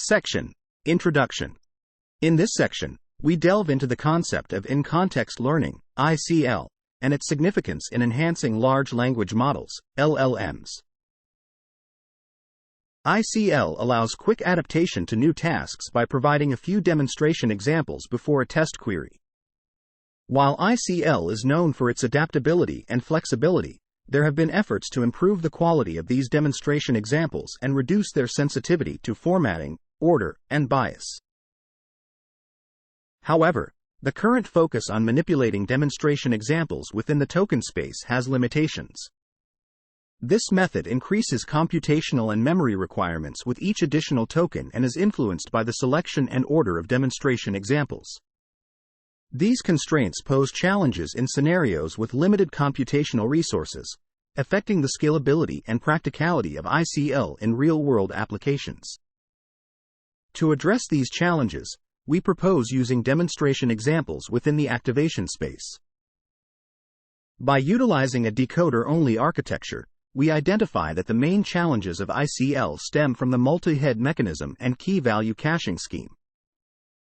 Section: Introduction. In this section, we delve into the concept of in-context learning, ICL, and its significance in enhancing large language models, LLMs. ICL allows quick adaptation to new tasks by providing a few demonstration examples before a test query. While ICL is known for its adaptability and flexibility, there have been efforts to improve the quality of these demonstration examples and reduce their sensitivity to formatting, order, and bias. However, the current focus on manipulating demonstration examples within the token space has limitations. This method increases computational and memory requirements with each additional token and is influenced by the selection and order of demonstration examples. These constraints pose challenges in scenarios with limited computational resources, affecting the scalability and practicality of ICL in real-world applications. To address these challenges, we propose using demonstration examples within the activation space. By utilizing a decoder-only architecture, we identify that the main challenges of ICL stem from the multi-head mechanism and key-value caching scheme.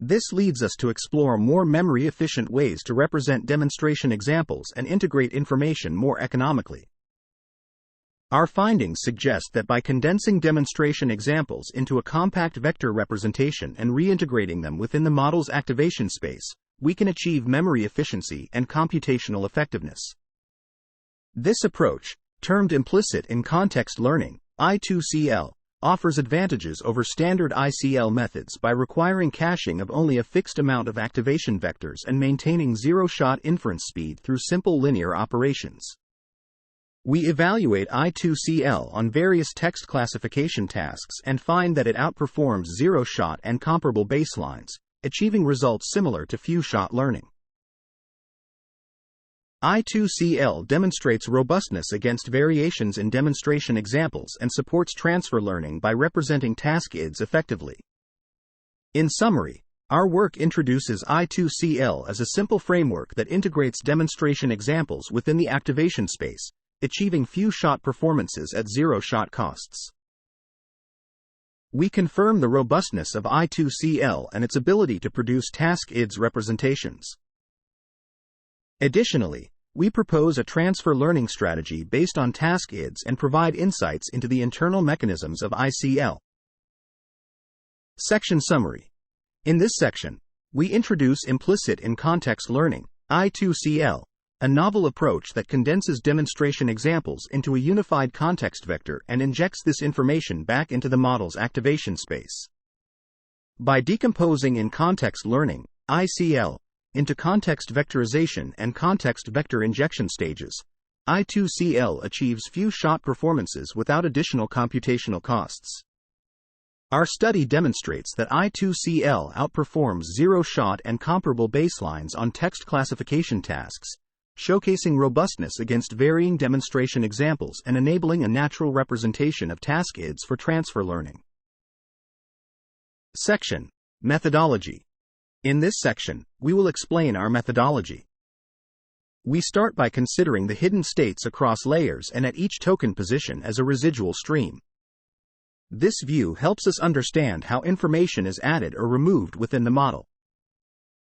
This leads us to explore more memory-efficient ways to represent demonstration examples and integrate information more economically. Our findings suggest that by condensing demonstration examples into a compact vector representation and reintegrating them within the model's activation space, we can achieve memory efficiency and computational effectiveness. This approach, termed Implicit In-context Learning, I2CL, offers advantages over standard ICL methods by requiring caching of only a fixed amount of activation vectors and maintaining zero-shot inference speed through simple linear operations. We evaluate I2CL on various text classification tasks and find that it outperforms zero-shot and comparable baselines, achieving results similar to few-shot learning. I2CL demonstrates robustness against variations in demonstration examples and supports transfer learning by representing task IDs effectively. In summary, our work introduces I2CL as a simple framework that integrates demonstration examples within the activation space, achieving few-shot performances at zero-shot costs. We confirm the robustness of I2CL and its ability to produce task IDs representations. Additionally, we propose a transfer learning strategy based on task IDs and provide insights into the internal mechanisms of ICL. Section Summary. In this section, we introduce Implicit In-context Learning, I2CL, a novel approach that condenses demonstration examples into a unified context vector and injects this information back into the model's activation space. By decomposing in-context learning, ICL, into context vectorization and context vector injection stages, I2CL achieves few-shot performances without additional computational costs. Our study demonstrates that I2CL outperforms zero-shot and comparable baselines on text classification tasks, showcasing robustness against varying demonstration examples and enabling a natural representation of task IDs for transfer learning. Section: Methodology. In this section, we will explain our methodology. We start by considering the hidden states across layers and at each token position as a residual stream. This view helps us understand how information is added or removed within the model.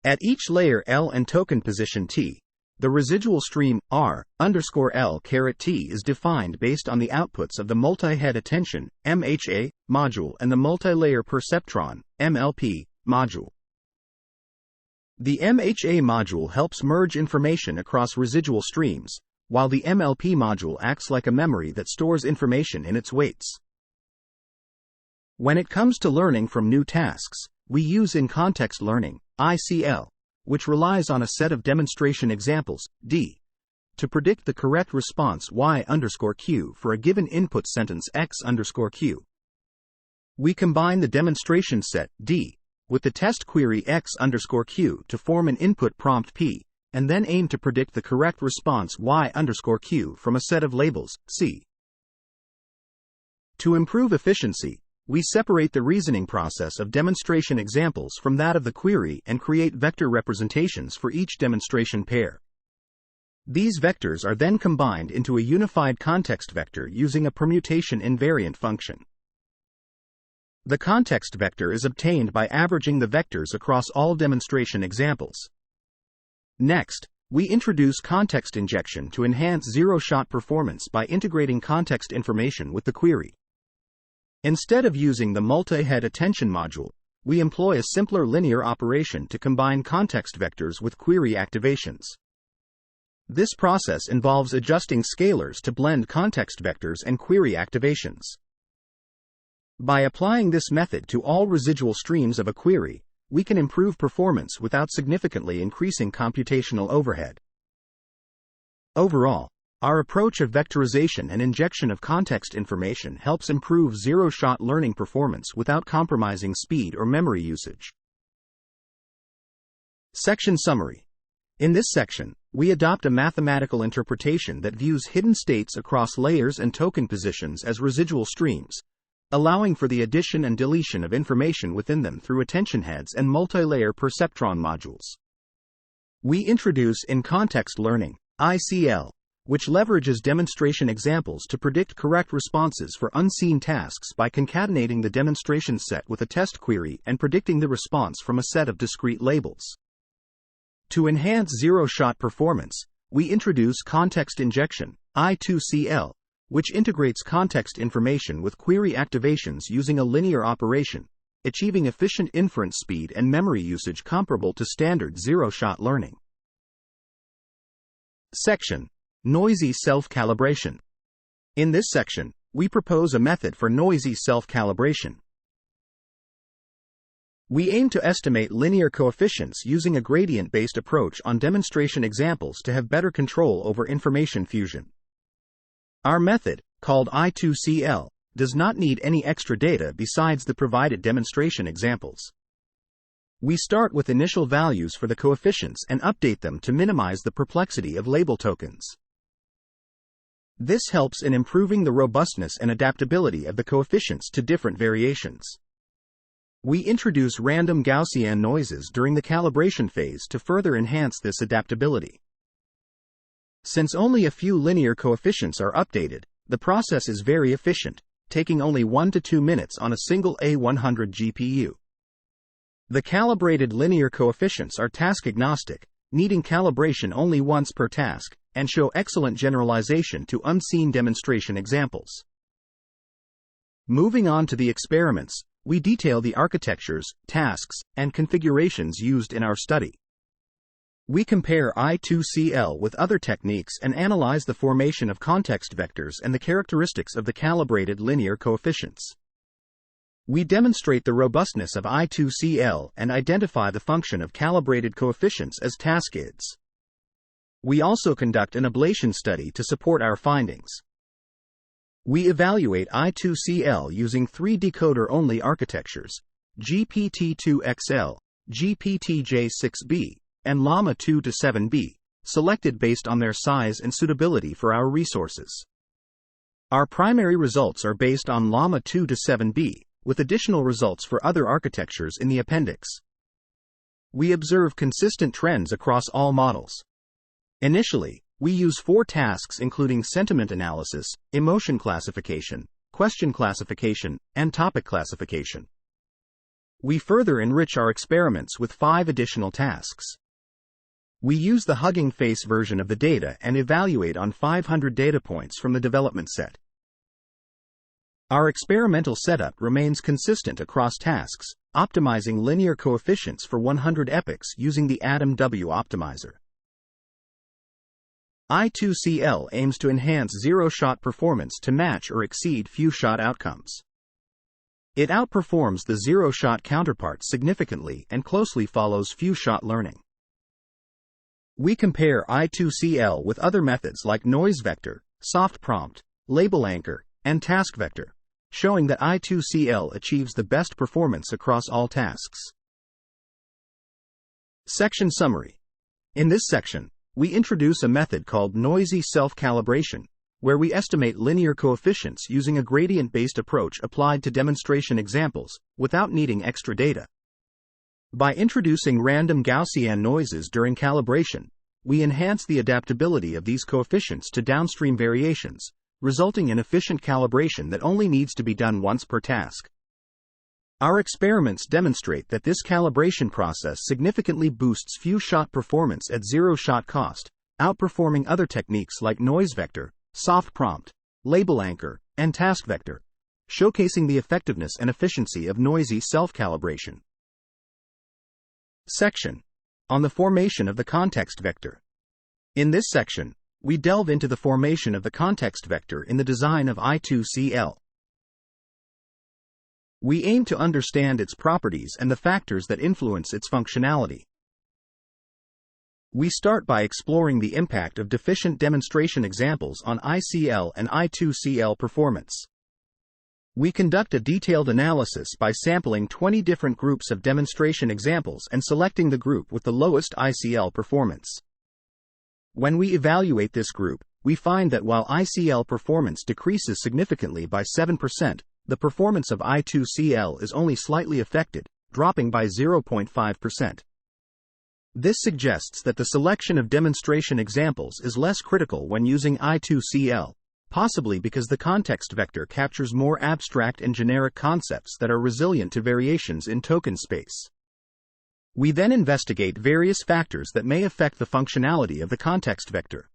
At each layer L and token position T, the residual stream R_L_T is defined based on the outputs of the multi-head attention MHA module and the multi-layer perceptron MLP module. The MHA module helps merge information across residual streams, while the MLP module acts like a memory that stores information in its weights. When it comes to learning from new tasks, we use in-context learning, ICL, which relies on a set of demonstration examples, D, to predict the correct response Y_Q for a given input sentence X_Q. We combine the demonstration set, D, with the test query X_Q to form an input prompt P, and then aim to predict the correct response Y_Q from a set of labels, C. To improve efficiency, we separate the reasoning process of demonstration examples from that of the query and create vector representations for each demonstration pair. These vectors are then combined into a unified context vector using a permutation invariant function. The context vector is obtained by averaging the vectors across all demonstration examples. Next, we introduce context injection to enhance zero-shot performance by integrating context information with the query. Instead of using the multi-head attention module, we employ a simpler linear operation to combine context vectors with query activations. This process involves adjusting scalars to blend context vectors and query activations. By applying this method to all residual streams of a query, we can improve performance without significantly increasing computational overhead. Overall, our approach of vectorization and injection of context information helps improve zero-shot learning performance without compromising speed or memory usage. Section Summary. In this section, we adopt a mathematical interpretation that views hidden states across layers and token positions as residual streams, allowing for the addition and deletion of information within them through attention heads and multi-layer perceptron modules. We introduce In-context Learning, ICL, which leverages demonstration examples to predict correct responses for unseen tasks by concatenating the demonstration set with a test query and predicting the response from a set of discrete labels. To enhance zero-shot performance, we introduce Context Injection, I2CL, which integrates context information with query activations using a linear operation, achieving efficient inference speed and memory usage comparable to standard zero-shot learning. Section: Noisy Self-Calibration. In this section, we propose a method for noisy self-calibration. We aim to estimate linear coefficients using a gradient-based approach on demonstration examples to have better control over information fusion. Our method, called I2CL, does not need any extra data besides the provided demonstration examples. We start with initial values for the coefficients and update them to minimize the complexity of label tokens. This helps in improving the robustness and adaptability of the coefficients to different variations. We introduce random Gaussian noises during the calibration phase to further enhance this adaptability. Since only a few linear coefficients are updated, the process is very efficient, taking only 1 to 2 minutes on a single A100 GPU. The calibrated linear coefficients are task-agnostic, needing calibration only once per task, and show excellent generalization to unseen demonstration examples. Moving on to the experiments, we detail the architectures, tasks, and configurations used in our study. We compare I2CL with other techniques and analyze the formation of context vectors and the characteristics of the calibrated linear coefficients. We demonstrate the robustness of I2CL and identify the function of calibrated coefficients as task-ids. We also conduct an ablation study to support our findings. We evaluate I2CL using 3 decoder-only architectures, GPT-2XL, GPT-J6B, and Llama 2-7B, selected based on their size and suitability for our resources. Our primary results are based on Llama 2-7B, with additional results for other architectures in the appendix. We observe consistent trends across all models. Initially, we use 4 tasks including sentiment analysis, emotion classification, question classification, and topic classification. We further enrich our experiments with 5 additional tasks. We use the Hugging Face version of the data and evaluate on 500 data points from the development set. Our experimental setup remains consistent across tasks, optimizing linear coefficients for 100 epochs using the Atom W optimizer. I2CL aims to enhance zero-shot performance to match or exceed few-shot outcomes. It outperforms the zero-shot counterpart significantly and closely follows few-shot learning. We compare I2CL with other methods like noise vector, soft prompt, label anchor, and task vector, showing that I2CL achieves the best performance across all tasks. Section Summary. In this section, we introduce a method called noisy self-calibration, where we estimate linear coefficients using a gradient-based approach applied to demonstration examples, without needing extra data. By introducing random Gaussian noises during calibration, we enhance the adaptability of these coefficients to downstream variations, resulting in efficient calibration that only needs to be done once per task. Our experiments demonstrate that this calibration process significantly boosts few-shot performance at zero-shot cost, outperforming other techniques like noise vector, soft prompt, label anchor, and task vector, showcasing the effectiveness and efficiency of noisy self-calibration. Section on the formation of the context vector. In this section, we delve into the formation of the context vector in the design of I2CL. We aim to understand its properties and the factors that influence its functionality. We start by exploring the impact of deficient demonstration examples on ICL and I2CL performance. We conduct a detailed analysis by sampling 20 different groups of demonstration examples and selecting the group with the lowest ICL performance. When we evaluate this group, we find that while ICL performance decreases significantly by 7%, the performance of I2CL is only slightly affected, dropping by 0.5%. This suggests that the selection of demonstration examples is less critical when using I2CL, possibly because the context vector captures more abstract and generic concepts that are resilient to variations in token space. We then investigate various factors that may affect the functionality of the context vector.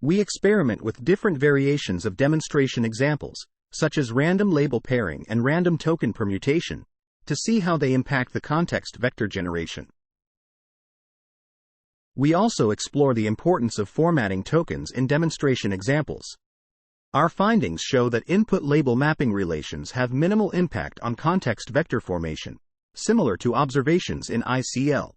We experiment with different variations of demonstration examples, such as random label pairing and random token permutation, to see how they impact the context vector generation. We also explore the importance of formatting tokens in demonstration examples. Our findings show that input label mapping relations have minimal impact on context vector formation, similar to observations in ICL.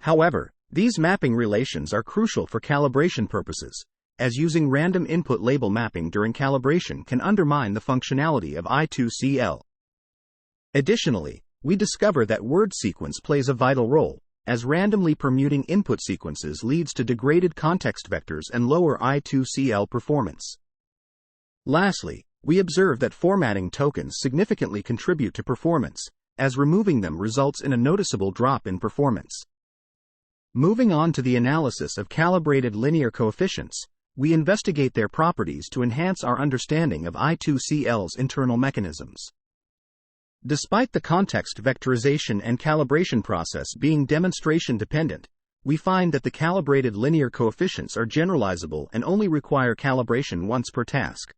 However, these mapping relations are crucial for calibration purposes, as using random input label mapping during calibration can undermine the functionality of I2CL. Additionally, we discover that word sequence plays a vital role, as randomly permuting input sequences leads to degraded context vectors and lower I2CL performance. Lastly, we observe that formatting tokens significantly contribute to performance, as removing them results in a noticeable drop in performance. Moving on to the analysis of calibrated linear coefficients, we investigate their properties to enhance our understanding of I2CL's internal mechanisms. Despite the context vectorization and calibration process being demonstration dependent, we find that the calibrated linear coefficients are generalizable and only require calibration once per task.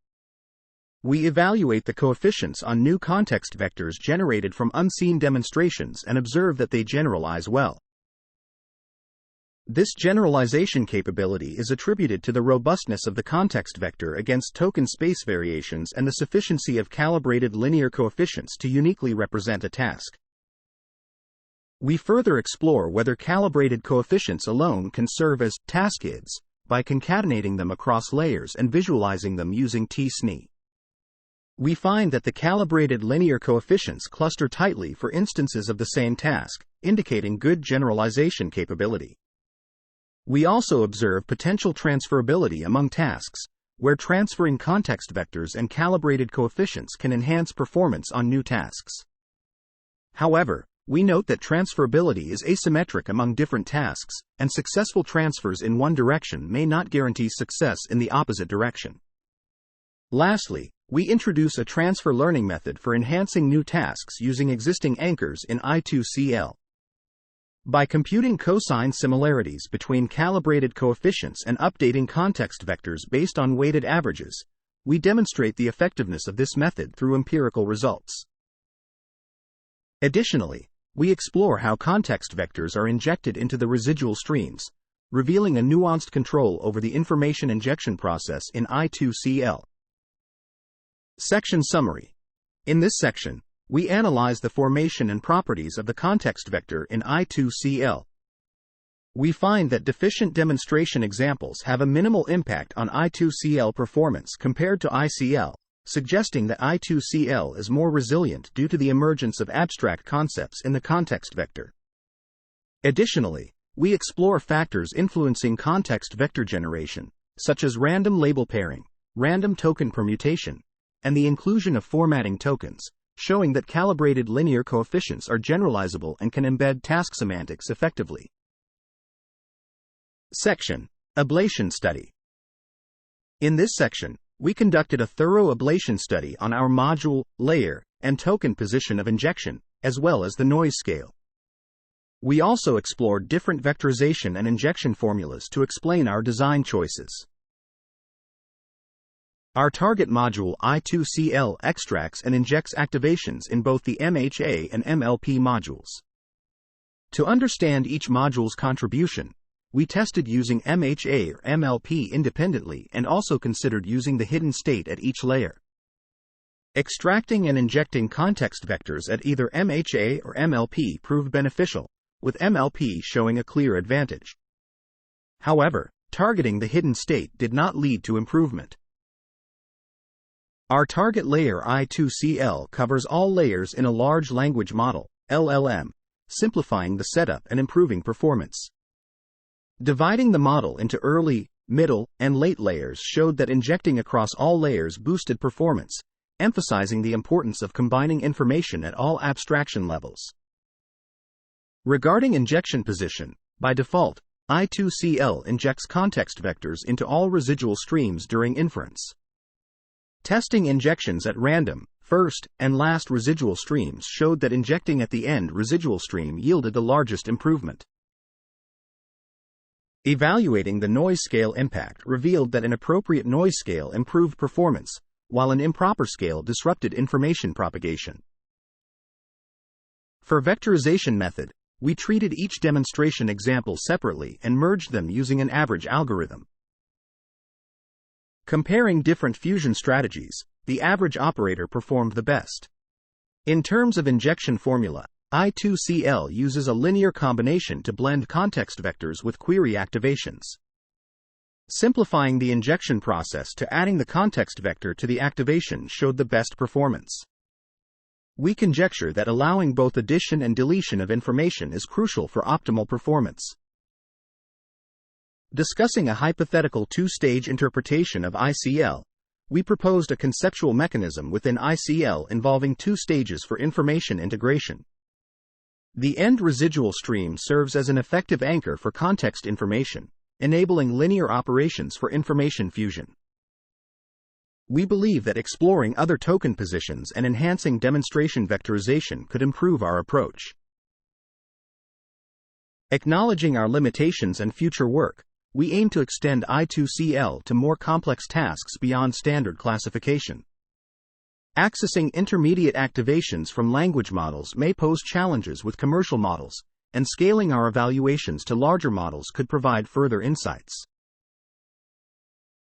We evaluate the coefficients on new context vectors generated from unseen demonstrations and observe that they generalize well. This generalization capability is attributed to the robustness of the context vector against token space variations and the sufficiency of calibrated linear coefficients to uniquely represent a task. We further explore whether calibrated coefficients alone can serve as task IDs by concatenating them across layers and visualizing them using t-SNE. We find that the calibrated linear coefficients cluster tightly for instances of the same task, indicating good generalization capability. We also observe potential transferability among tasks, where transferring context vectors and calibrated coefficients can enhance performance on new tasks. However, we note that transferability is asymmetric among different tasks, and successful transfers in one direction may not guarantee success in the opposite direction. Lastly, we introduce a transfer learning method for enhancing new tasks using existing anchors in I2CL. By computing cosine similarities between calibrated coefficients and updating context vectors based on weighted averages, we demonstrate the effectiveness of this method through empirical results. Additionally, we explore how context vectors are injected into the residual streams, revealing a nuanced control over the information injection process in I2CL. Section Summary. In this section, we analyze the formation and properties of the context vector in I2CL. We find that deficient demonstration examples have a minimal impact on I2CL performance compared to ICL, suggesting that I2CL is more resilient due to the emergence of abstract concepts in the context vector. Additionally, we explore factors influencing context vector generation, such as random label pairing, random token permutation, and the inclusion of formatting tokens, showing that calibrated linear coefficients are generalizable and can embed task semantics effectively. Section: Ablation Study. In this section, we conducted a thorough ablation study on our module, layer, and token position of injection, as well as the noise scale. We also explored different vectorization and injection formulas to explain our design choices. Our target module I2CL extracts and injects activations in both the MHA and MLP modules. To understand each module's contribution, we tested using MHA or MLP independently and also considered using the hidden state at each layer. Extracting and injecting context vectors at either MHA or MLP proved beneficial, with MLP showing a clear advantage. However, targeting the hidden state did not lead to improvement. Our target layer I2CL covers all layers in a large language model, LLM, simplifying the setup and improving performance. Dividing the model into early, middle, and late layers showed that injecting across all layers boosted performance, emphasizing the importance of combining information at all abstraction levels. Regarding injection position, by default, I2CL injects context vectors into all residual streams during inference. Testing injections at random, first, and last residual streams showed that injecting at the end residual stream yielded the largest improvement. Evaluating the noise scale impact revealed that an appropriate noise scale improved performance, while an improper scale disrupted information propagation. For vectorization method, we treated each demonstration example separately and merged them using an average algorithm. Comparing different fusion strategies, the average operator performed the best. In terms of injection formula, I2CL uses a linear combination to blend context vectors with query activations. Simplifying the injection process to adding the context vector to the activation showed the best performance. We conjecture that allowing both addition and deletion of information is crucial for optimal performance. Discussing a hypothetical two-stage interpretation of ICL, we proposed a conceptual mechanism within ICL involving two stages for information integration. The end residual stream serves as an effective anchor for context information, enabling linear operations for information fusion. We believe that exploring other token positions and enhancing demonstration vectorization could improve our approach. Acknowledging our limitations and future work, we aim to extend I2CL to more complex tasks beyond standard classification. Accessing intermediate activations from language models may pose challenges with commercial models, and scaling our evaluations to larger models could provide further insights.